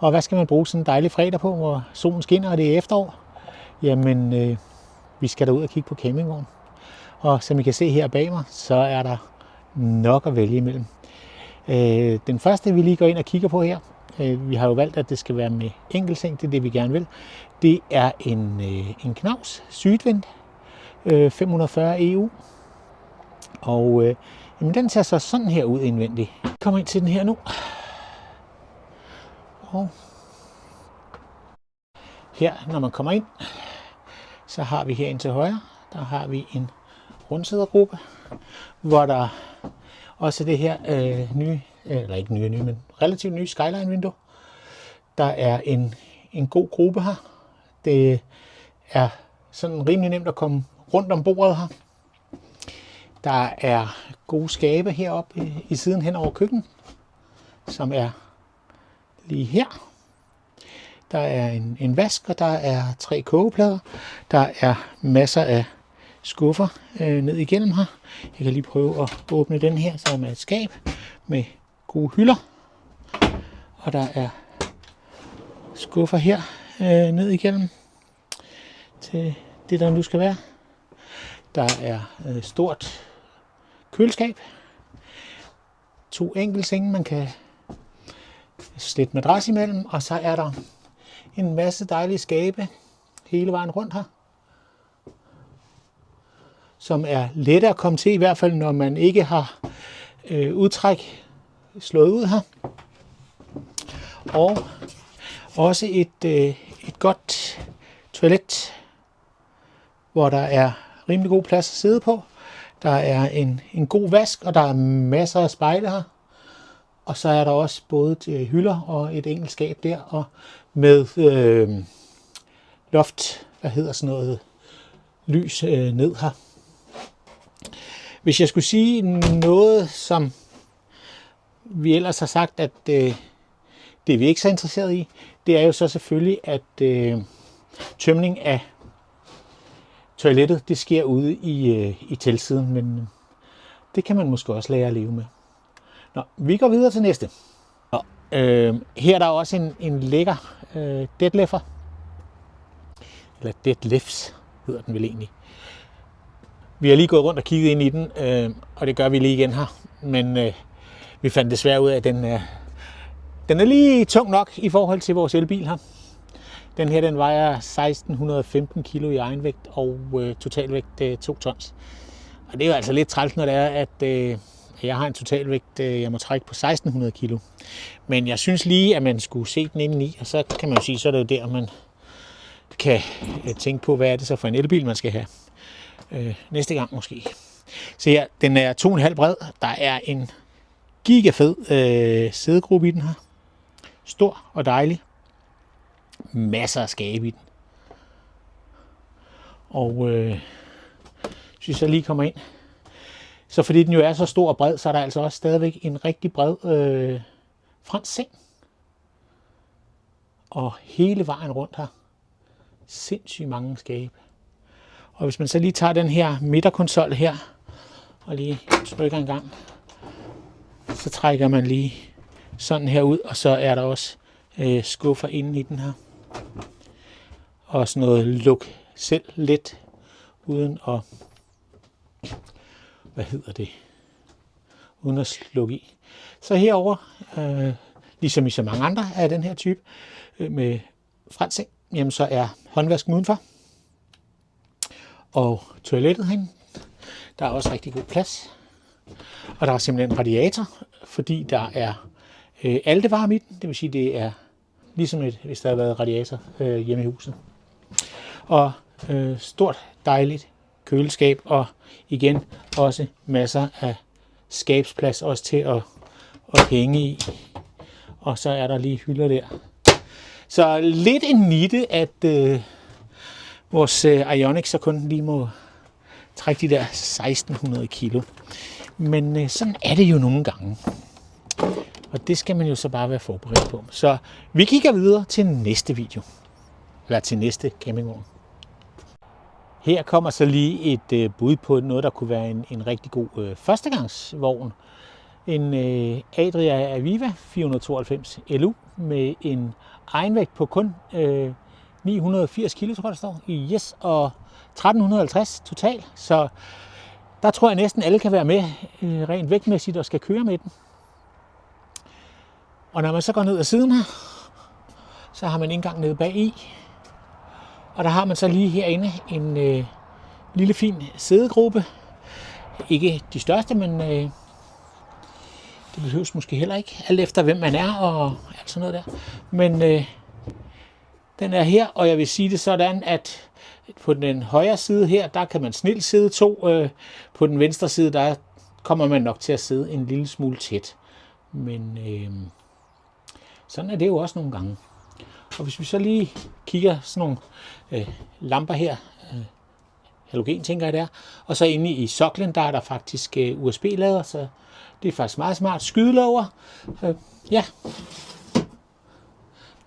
Og hvad skal man bruge sådan en dejlig fredag på, hvor solen skinner, og det er efterår? Jamen, vi skal derud og kigge på campingvogn. Og som I kan se her bag mig, så er der nok at vælge imellem. Den første, vi lige går ind og kigger på her, vi har jo valgt, at det skal være med enkelseng, det er det, vi gerne vil. Det er en Knaus Sydwind 540 EU. Og jamen, den ser så sådan her ud indvendigt. Jeg kommer ind til den her nu. Og her, når man kommer ind, så har vi herinde til højre, der har vi en rundsædergruppe, hvor der også det her men relativt nye skyline-vindue. Der er en god gruppe her. Det er sådan rimelig nemt at komme rundt om bordet her. Der er gode skabe heroppe i siden hen over køkkenet, som er lige her. Der er en vask, og der er 3 kogeplader. Der er masser af skuffer ned igennem her. Jeg kan lige prøve at åbne den her, som er et skab med gode hylder. Og der er skuffer her ned igennem til det, der nu skal være. Der er stort køleskab. 2 enkeltsenge, man kan slætte madras imellem. Og så er der en masse dejlige skabe hele vejen rundt her, som er lette at komme til, i hvert fald når man ikke har udtræk slået ud her. Og også et godt toilet, hvor der er rimelig god plads at sidde på. Der er en god vask, og der er masser af spejle her. Og så er der også både hylder og et enkelt skab der, og med loft, lys ned her. Hvis jeg skulle sige noget, som vi ellers har sagt, at det er vi ikke så interesseret i, det er jo så selvfølgelig, at tømning af toilettet, det sker ude i teltsiden, men det kan man måske også lære at leve med. Nå, vi går videre til næste. Nå, her er der også en lækker deadlifter, eller deadlifts hedder den vel egentlig. Vi har lige gået rundt og kigget ind i den, og det gør vi lige igen her, men vi fandt desværre ud af, at den er lige tung nok i forhold til vores elbil her. Den her, den vejer 1615 kilo i egenvægt og totalvægt 2 tons. Og det er jo altså lidt træls, når det er, at jeg har en totalvægt, jeg må trække på 1600 kilo. Men jeg synes lige, at man skulle se den indeni, og så kan man jo sige, så er det jo der, man kan tænke på, hvad er det så for en elbil, man skal have næste gang måske. Så her, den er 2,5 bred. Der er en gigafed sædegruppe i den her. Stor og dejlig. Masser af skabe i den. Og hvis vi så lige kommer ind, så fordi den jo er så stor og bred, så er der altså også stadigvæk en rigtig bred fransk seng. Og hele vejen rundt her. Sindssygt mange skabe. Og hvis man så lige tager den her midterkonsol her, og lige trykker en gang, så trækker man lige sådan her ud, og så er der også skuffer inde i den her. Og sådan noget luk selv let, uden at, uden at slukke i. Så herover, ligesom i så mange andre af den her type, med fransk seng, jamen så er håndvasken udenfor. Og toilettet herinde, der er også rigtig god plads. Og der er simpelthen en radiator, fordi der er altevarme i den. Det vil sige, det er ligesom hvis der har været radiator hjemme i huset. Og stort, dejligt køleskab, og igen også masser af skabsplads også til at hænge i. Og så er der lige hylder der. Så lidt en nitte, at vores Ioniq så kun lige må trække de der 1600 kilo. Men sådan er det jo nogle gange. Og det skal man jo så bare være forberedt på. Så vi kigger videre til næste video. Eller til næste campingvogn. Her kommer så lige et bud på noget, der kunne være en rigtig god førstegangsvogn. En Adria Aviva 492 LU med en egenvægt på kun 980 kilo, tror jeg, der står. Yes, og 1350 totalt. Så der tror jeg næsten alle kan være med rent vægtmæssigt og skal køre med den. Og når man så går ned ad siden her, så har man indgang nede bag i. Og der har man så lige herinde en lille fin sædegruppe. Ikke de største, men det behøves måske heller ikke, alt efter hvem man er og alt sådan noget der. Men den er her, og jeg vil sige det sådan, at på den højre side her, der kan man snilt sidde 2. På den venstre side, der kommer man nok til at sidde en lille smule tæt. Men sådan er det jo også nogle gange. Og hvis vi så lige kigger sådan nogle lamper her, halogen tænker jeg der, og så inde i soklen, der er der faktisk USB-lader, så det er faktisk meget smart. Skydelåger, ja.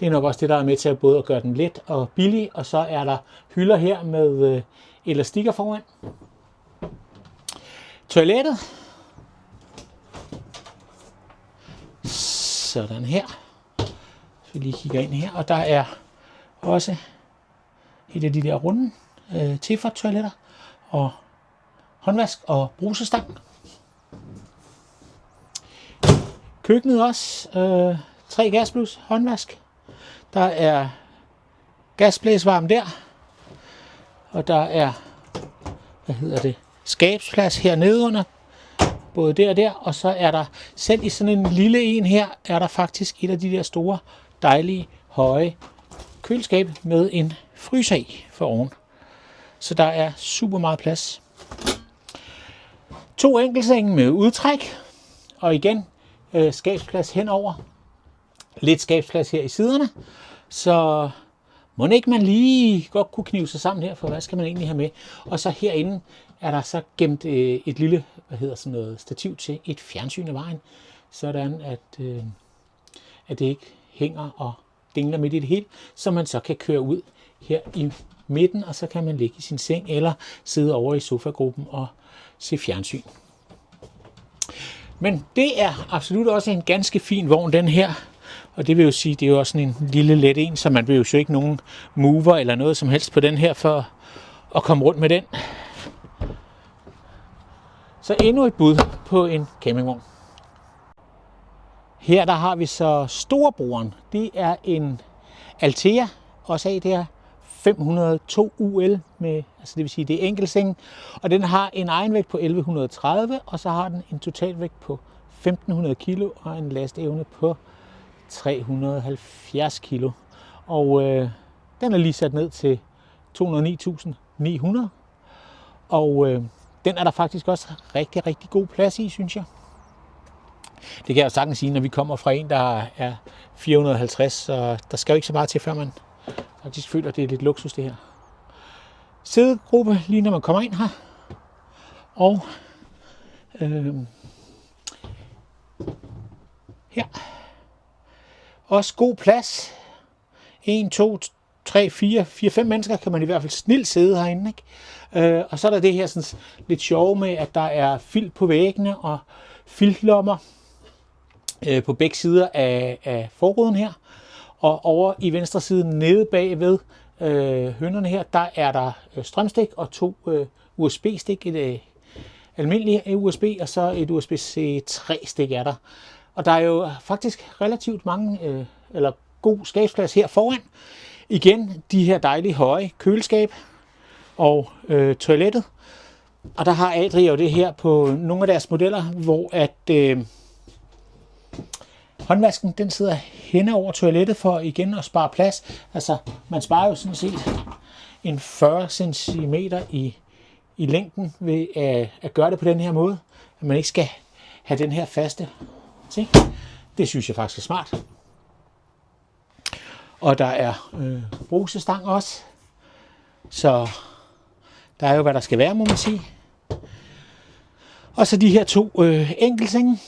Det er nok også det, der er med til at både at gøre den let og billig, og så er der hylder her med elastikker foran. Toilettet. Sådan her. Så vi lige kigger ind her, og der er også et af de der runde Tefal-toiletter, og håndvask og brusestang. Køkkenet også, 3 gas plus håndvask. Der er gasblæsvarme der, og der er, skabsplads hernede under, både der og der, og så er der, selv i sådan en lille en her, er der faktisk et af de der store, dejlige, høje køleskab med en fryser i for oven. Så der er super meget plads. 2 enkeltsenge med udtræk, og igen skabsplads henover. Lidt skabsplads her i siderne, så må ikke man lige godt kunne knive sig sammen her, for hvad skal man egentlig have med? Og så herinde er der så gemt et lille, stativ til et fjernsyn af vejen, sådan at det ikke hænger og dingler midt i det hele, så man så kan køre ud her i midten, og så kan man ligge i sin seng eller sidde over i sofagruppen og se fjernsyn. Men det er absolut også en ganske fin vogn, den her. Og det vil jo sige, det er jo også en lille let en, så man behøver jo ikke nogen mover eller noget som helst på den her for at komme rundt med den. Så endnu et bud på en campingvogn. Her der har vi så storebroren. Det er en Altea, også af det her 502 UL, med, altså det vil sige, det er enkeltseng, og den har en egenvægt på 1130, og så har den en totalvægt på 1500 kilo og en lasteevne på 370 kilo. Og den er lige sat ned til 209.900, og den er der faktisk også rigtig, rigtig god plads i, synes jeg. Det kan jeg jo sagtens sige, når vi kommer fra en, der er 450, så der skal jo ikke så meget til, før man faktisk føler, at det er lidt luksus, det her. Sædegruppe, lige når man kommer ind her. Og her. Også god plads. 1, 2, 3, 4, 5 mennesker kan man i hvert fald snilt sidde herinde, ikke? Og så er der det her sådan lidt sjove med, at der er filt på væggene og filtlommer på begge sider af forruden her. Og over i venstre side nede bagved hønderne her, der er der strømstik og 2 USB-stik. Et almindeligt USB og så et USB-C 3-stik er der. Og der er jo faktisk relativt mange, eller god skabsplads her foran. Igen de her dejlige høje køleskab og toilettet. Og der har Adria jo det her på nogle af deres modeller, hvor at håndvasken den sidder hen over toilettet for igen at spare plads. Altså man sparer jo sådan set en 40 cm i længden ved at gøre det på den her måde. At man ikke skal have den her faste ting. Det synes jeg faktisk er smart. Og der er brusestang også. Så der er jo hvad der skal være, må man sige. Og så de her 2 enkeltsenge.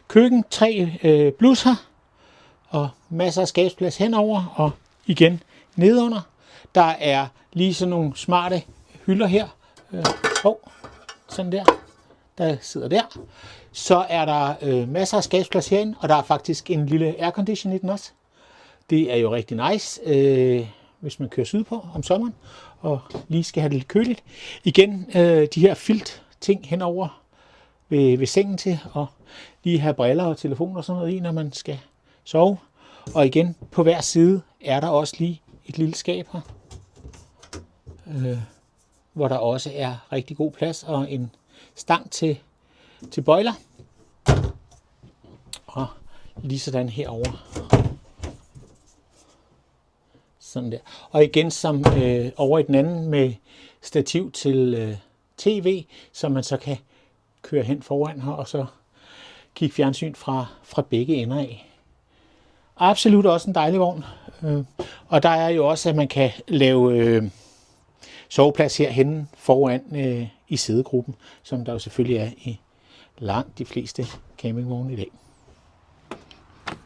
Køkken, 3 blusser og masser af skabsplads henover og igen nedenunder. Der er lige sådan nogle smarte hylder her. Sådan der sidder der. Så er der masser af skabsplads herinde, og der er faktisk en lille aircondition i den også. Det er jo rigtig nice, hvis man kører sydpå om sommeren, og lige skal have det lidt køligt. Igen, de her filt ting henover ved sengen til, og lige have briller og telefon og sådan noget i, når man skal sove. Og igen, på hver side er der også lige et lille skab her, hvor der også er rigtig god plads og en stang til bøjler. Og lige sådan herover. Sådan der. Og igen som over i den anden med stativ til tv, som man så kan køre hen foran her, og så kigge fjernsyn fra begge ender af. Absolut også en dejlig vogn. Og der er jo også, at man kan lave soveplads herhenne foran i sædegruppen, som der jo selvfølgelig er i langt de fleste campingvogne i dag.